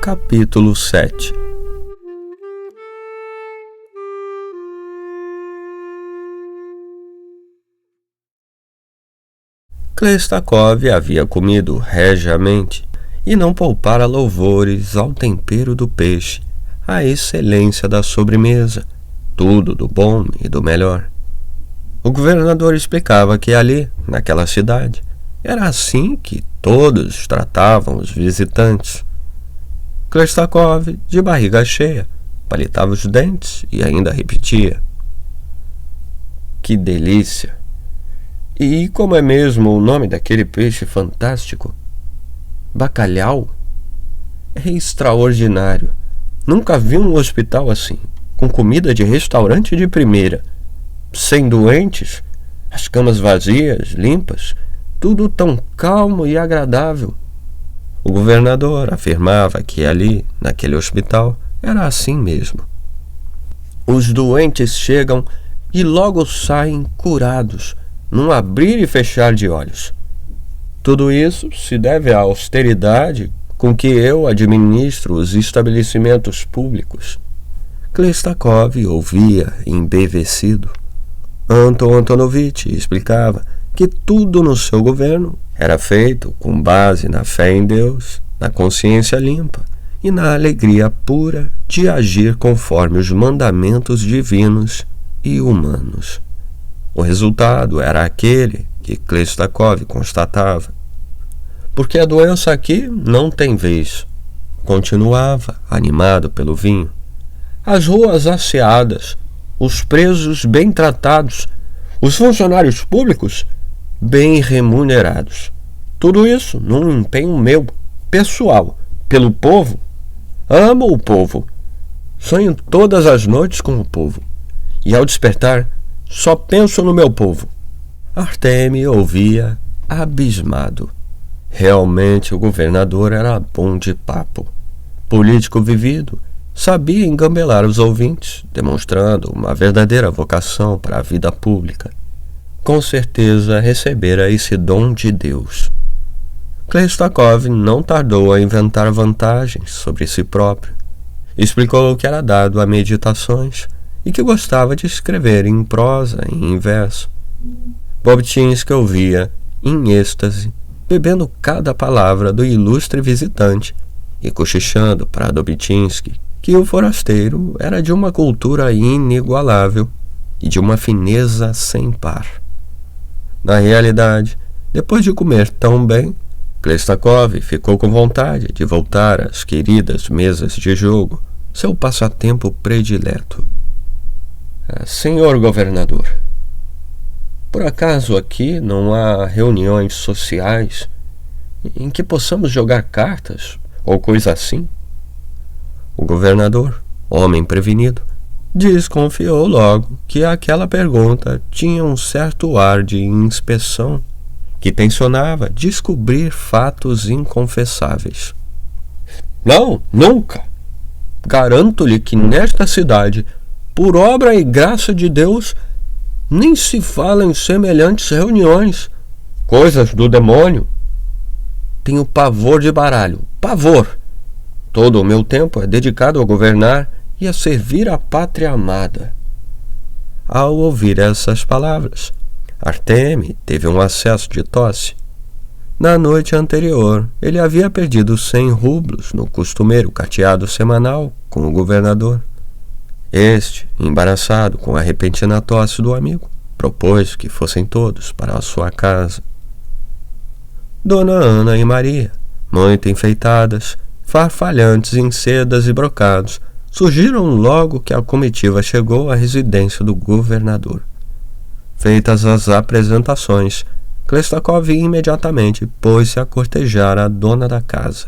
Capítulo 7. Chlestakov havia comido regiamente e não poupara louvores ao tempero do peixe, à excelência da sobremesa, tudo do bom e do melhor. O governador explicava que ali, naquela cidade, era assim que todos tratavam os visitantes. Chlestakov, de barriga cheia, palitava os dentes e ainda repetia: "Que delícia! E como é mesmo o nome daquele peixe fantástico? Bacalhau? É extraordinário. Nunca vi um hospital assim, com comida de restaurante de primeira, sem doentes, as camas vazias, limpas, tudo tão calmo e agradável." O governador afirmava que ali, naquele hospital, era assim mesmo. Os doentes chegam e logo saem curados, num abrir e fechar de olhos. Tudo isso se deve à austeridade com que eu administro os estabelecimentos públicos. Chlestakov ouvia embevecido. Anton Antonovitch explicava que tudo no seu governo era feito com base na fé em Deus, na consciência limpa e na alegria pura de agir conforme os mandamentos divinos e humanos. O resultado era aquele que Chlestakov constatava. "Porque a doença aqui não tem vez", continuava, animado pelo vinho. "As ruas asseadas, os presos bem tratados, os funcionários públicos bem remunerados. Tudo isso num empenho meu, pessoal, pelo povo. Amo o povo. Sonho todas as noites com o povo. E ao despertar, só penso no meu povo." Artemi ouvia abismado. Realmente o governador era bom de papo. Político vivido, sabia engambelar os ouvintes, demonstrando uma verdadeira vocação para a vida pública. Com certeza recebera esse dom de Deus. Chlestakov não tardou a inventar vantagens sobre si próprio. Explicou que era dado a meditações e que gostava de escrever em prosa e em verso. Bobtchinsky ouvia, em êxtase, bebendo cada palavra do ilustre visitante e cochichando para Dobzhinsky que o forasteiro era de uma cultura inigualável e de uma fineza sem par. Na realidade, depois de comer tão bem, Chlestakov ficou com vontade de voltar às queridas mesas de jogo, seu passatempo predileto. "Senhor governador, por acaso aqui não há reuniões sociais em que possamos jogar cartas ou coisa assim?" O governador, homem prevenido, desconfiou logo que aquela pergunta tinha um certo ar de inspeção, que tencionava descobrir fatos inconfessáveis. "Não, nunca! Garanto-lhe que nesta cidade, por obra e graça de Deus, nem se fala em semelhantes reuniões, coisas do demônio. Tenho pavor de baralho, pavor! Todo o meu tempo é dedicado a governar e a servir a pátria amada." Ao ouvir essas palavras, Artemi teve um acesso de tosse. Na noite anterior, ele havia perdido 100 rublos no costumeiro carteado semanal com o governador. Este, embaraçado com a repentina tosse do amigo, propôs que fossem todos para a sua casa. Dona Ana e Maria, muito enfeitadas, farfalhantes em sedas e brocados, surgiram logo que a comitiva chegou à residência do governador. Feitas as apresentações, Chlestakov imediatamente pôs-se a cortejar a dona da casa.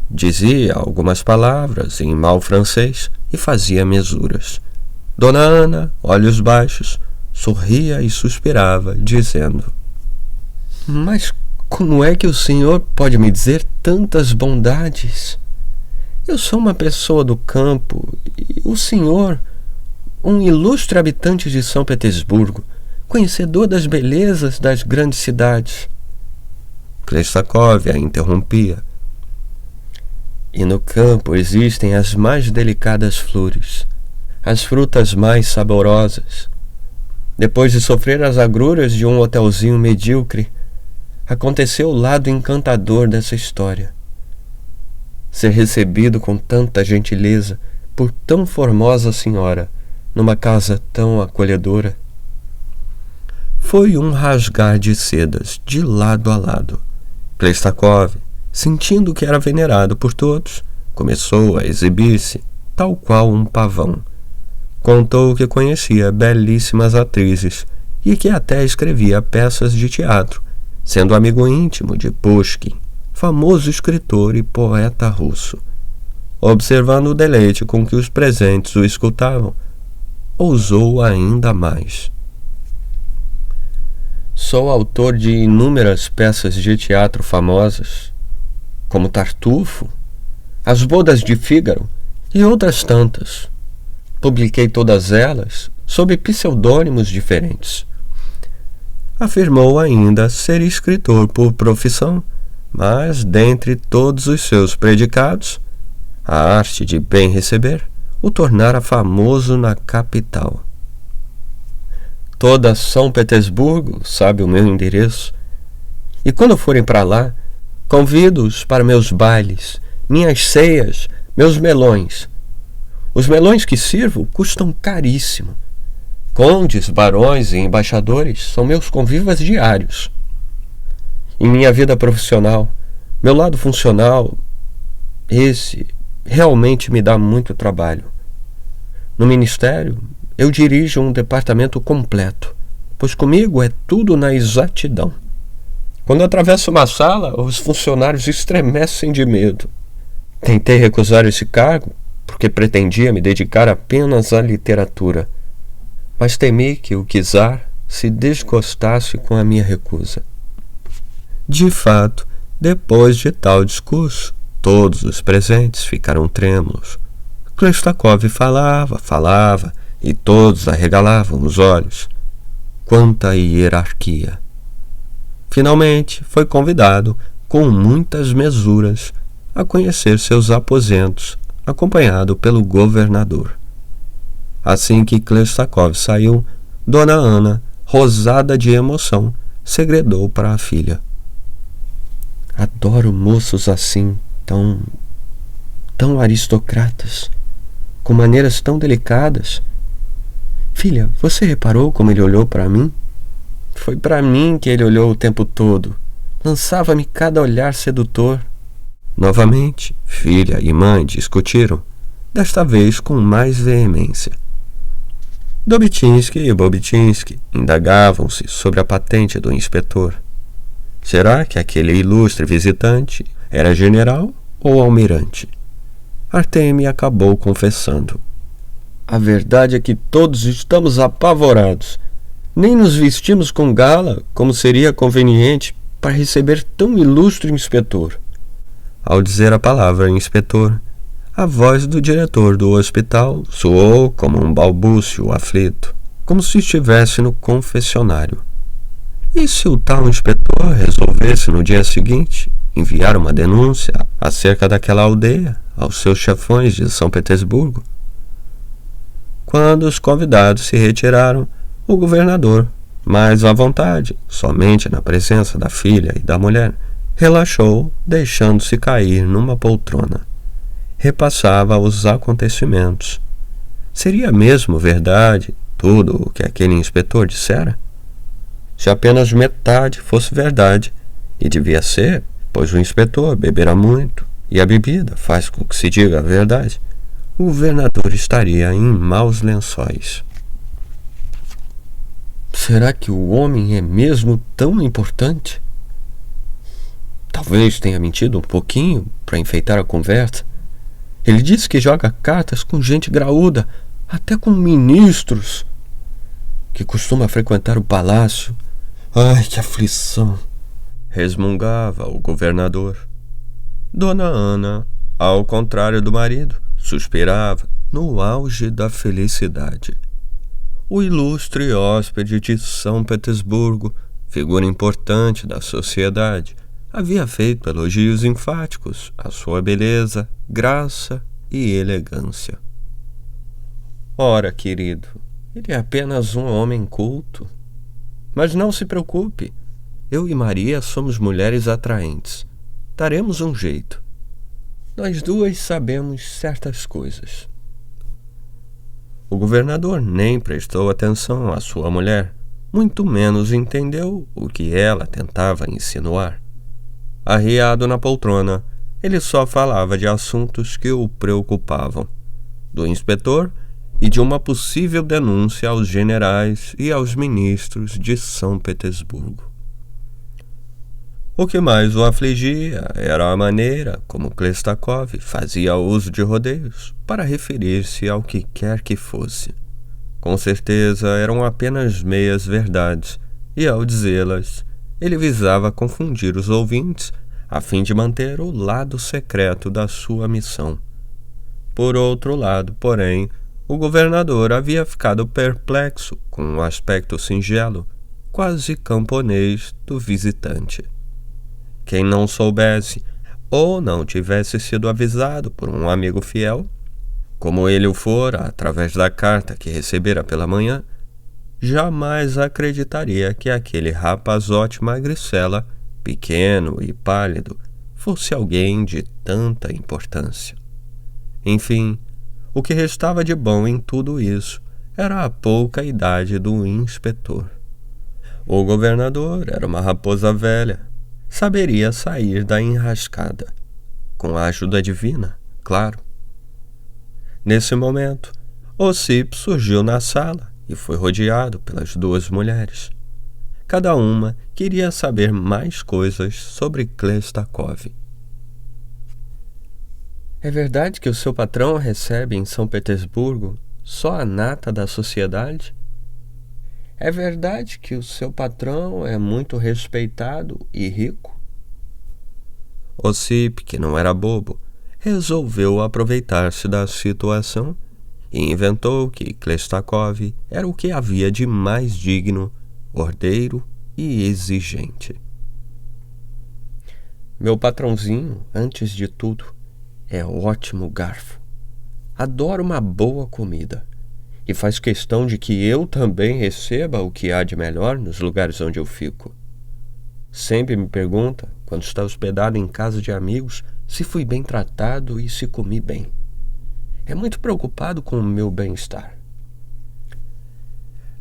Dizia algumas palavras em mau francês e fazia mesuras. Dona Ana, olhos baixos, sorria e suspirava, dizendo: "Mas como é que o senhor pode me dizer tantas bondades? Eu sou uma pessoa do campo e o senhor, um ilustre habitante de São Petersburgo, conhecedor das belezas das grandes cidades." Chlestakov a interrompia. E no campo existem as mais delicadas flores, as frutas mais saborosas. Depois de sofrer as agruras de um hotelzinho medíocre, aconteceu o lado encantador dessa história. Ser recebido com tanta gentileza por tão formosa senhora, numa casa tão acolhedora. Foi um rasgar de sedas de lado a lado. Klestakov, sentindo que era venerado por todos, começou a exibir-se, tal qual um pavão. Contou que conhecia belíssimas atrizes e que até escrevia peças de teatro, sendo amigo íntimo de Pushkin, famoso escritor e poeta russo. Observando o deleite com que os presentes o escutavam, ousou ainda mais. Sou autor de inúmeras peças de teatro famosas, como Tartufo, As Bodas de Fígaro e outras tantas. Publiquei todas elas sob pseudônimos diferentes. Afirmou ainda ser escritor por profissão, mas, dentre todos os seus predicados, a arte de bem receber o tornara famoso na capital. Toda São Petersburgo sabe o meu endereço, e quando forem para lá, convido-os para meus bailes, minhas ceias, meus melões. Os melões que sirvo custam caríssimo. Condes, barões e embaixadores são meus convivas diários. Em minha vida profissional, meu lado funcional, esse realmente me dá muito trabalho. No ministério, eu dirijo um departamento completo, pois comigo é tudo na exatidão. Quando atravesso uma sala, os funcionários estremecem de medo. Tentei recusar esse cargo porque pretendia me dedicar apenas à literatura, mas temi que o czar se desgostasse com a minha recusa. De fato, depois de tal discurso, todos os presentes ficaram trêmulos. Klestakov falava, e todos arregalavam os olhos. Quanta hierarquia! Finalmente, foi convidado, com muitas mesuras, a conhecer seus aposentos, acompanhado pelo governador. Assim que Klestakov saiu, Dona Ana, rosada de emoção, segredou para a filha: "Adoro moços assim, tão aristocratas, com maneiras tão delicadas. Filha, você reparou como ele olhou para mim? Foi para mim que ele olhou o tempo todo. Lançava-me cada olhar sedutor." Novamente, filha e mãe discutiram, desta vez com mais veemência. Dobitinsky e Bobitinsky indagavam-se sobre a patente do inspetor. Será que aquele ilustre visitante era general ou almirante? Artemi acabou confessando: "A verdade é que todos estamos apavorados. Nem nos vestimos com gala, como seria conveniente para receber tão ilustre inspetor." Ao dizer a palavra inspetor, a voz do diretor do hospital soou como um balbúcio aflito, como se estivesse no confessionário. E se o tal inspetor resolvesse no dia seguinte enviar uma denúncia acerca daquela aldeia aos seus chefões de São Petersburgo? Quando os convidados se retiraram, o governador, mais à vontade, somente na presença da filha e da mulher, relaxou, deixando-se cair numa poltrona. Repassava os acontecimentos. Seria mesmo verdade tudo o que aquele inspetor dissera? Se apenas metade fosse verdade, e devia ser, pois o inspetor bebera muito, e a bebida faz com que se diga a verdade, o governador estaria em maus lençóis. Será que o homem é mesmo tão importante? Talvez tenha mentido um pouquinho para enfeitar a conversa. Ele disse que joga cartas com gente graúda, até com ministros, que costuma frequentar o palácio. Ai, que aflição! Resmungava o governador. Dona Ana, ao contrário do marido, suspirava no auge da felicidade. O ilustre hóspede de São Petersburgo, figura importante da sociedade, havia feito elogios enfáticos à sua beleza, graça e elegância. Ora, querido, ele é apenas um homem culto. Mas não se preocupe, eu e Maria somos mulheres atraentes. Daremos um jeito. Nós duas sabemos certas coisas. O governador nem prestou atenção à sua mulher, muito menos entendeu o que ela tentava insinuar. Arriado na poltrona, ele só falava de assuntos que o preocupavam, do inspetor e de uma possível denúncia aos generais e aos ministros de São Petersburgo. O que mais o afligia era a maneira como Chlestakov fazia uso de rodeios para referir-se ao que quer que fosse. Com certeza eram apenas meias verdades, e ao dizê-las, ele visava confundir os ouvintes a fim de manter o lado secreto da sua missão. Por outro lado, porém, o governador havia ficado perplexo com o aspecto singelo, quase camponês, do visitante. Quem não soubesse ou não tivesse sido avisado por um amigo fiel, como ele o fora através da carta que recebera pela manhã, jamais acreditaria que aquele rapazote magricela, pequeno e pálido, fosse alguém de tanta importância. Enfim, o que restava de bom em tudo isso era a pouca idade do inspetor. O governador era uma raposa velha, saberia sair da enrascada, com a ajuda divina, claro. Nesse momento, Ossip surgiu na sala e foi rodeado pelas duas mulheres. Cada uma queria saber mais coisas sobre Chlestakov. É verdade que o seu patrão recebe em São Petersburgo só a nata da sociedade? É verdade que o seu patrão é muito respeitado e rico? Ossip, que não era bobo, resolveu aproveitar-se da situação e inventou que Chlestakov era o que havia de mais digno, ordeiro e exigente. Meu patrãozinho, antes de tudo, é ótimo garfo. Adora uma boa comida e faz questão de que eu também receba o que há de melhor nos lugares onde eu fico. Sempre me pergunta, quando está hospedado em casa de amigos, se fui bem tratado e se comi bem. É muito preocupado com o meu bem-estar.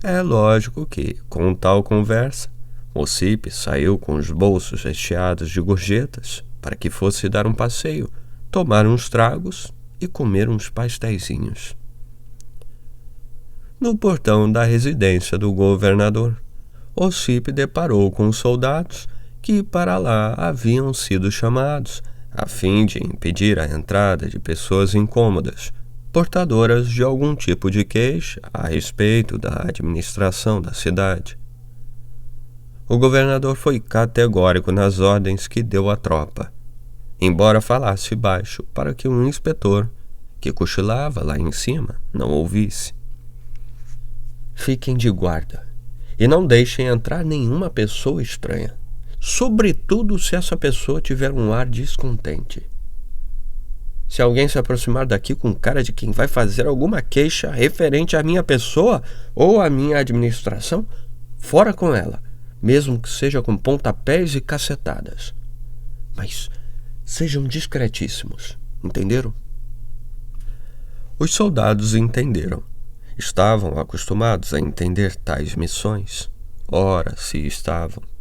É lógico que, com tal conversa, Ossip saiu com os bolsos recheados de gorjetas para que fosse dar um passeio, tomar uns tragos e comer uns pasteizinhos. No portão da residência do governador, Ossip deparou com os soldados que para lá haviam sido chamados, a fim de impedir a entrada de pessoas incômodas, portadoras de algum tipo de queixa a respeito da administração da cidade. O governador foi categórico nas ordens que deu à tropa, embora falasse baixo para que um inspetor, que cochilava lá em cima, não ouvisse. Fiquem de guarda e não deixem entrar nenhuma pessoa estranha, sobretudo se essa pessoa tiver um ar descontente. Se alguém se aproximar daqui com cara de quem vai fazer alguma queixa referente à minha pessoa ou à minha administração, fora com ela, mesmo que seja com pontapés e cacetadas. Mas sejam discretíssimos, entenderam? Os soldados entenderam. Estavam acostumados a entender tais missões. Ora, se estavam.